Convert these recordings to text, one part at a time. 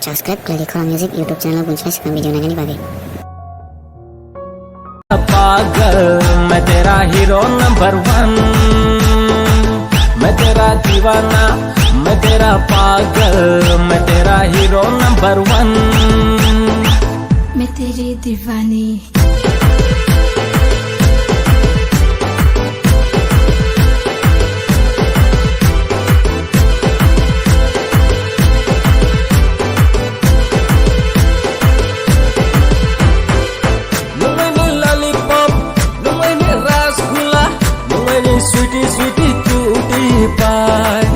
Subscribe ke KHORANG Music YouTube channel punca sekarang video nagani bagi. पागल मैं तेरा hero number 1, मैं तेरा दीवाना, मैं तेरा पागल, मैं तेरा हीरो नंबर 1, मैं तेरी दीवानी। Sweetie, sweetie, cutie pie.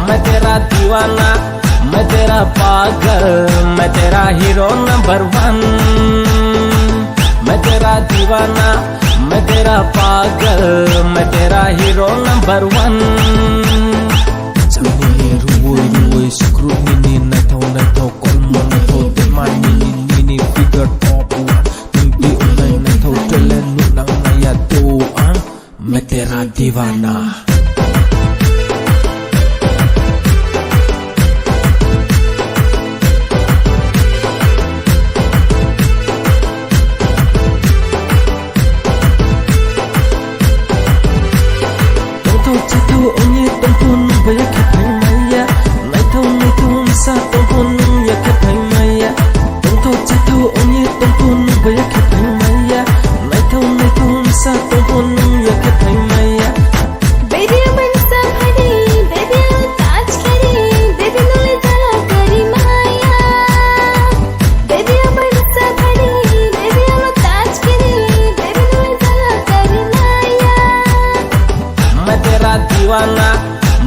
मैं तेरा दीवाना, मैं तेरा पागल, मैं तेरा हीरो नंबर 1, मैं तेरा दीवाना, मैं तेरा पागल, मैं तेरा hero number 1. Jangan ruwai screw ini naitaw kolmo naitaw teman ini figure top 1 tinggi online naitaw talent nang mayato ang मैं तेरा दीवाना. दीवाना,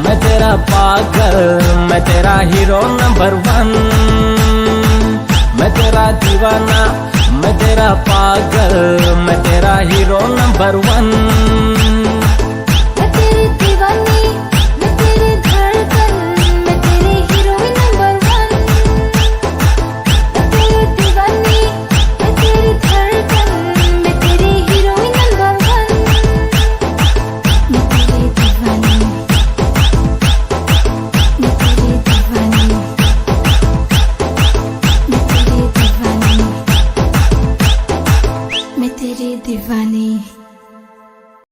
मैं तेरा पागल, मैं तेरा हीरो नंबर 1, मैं तेरा दीवाना, मैं तेरा पागल, मैं तेरा हीरो नंबर 1.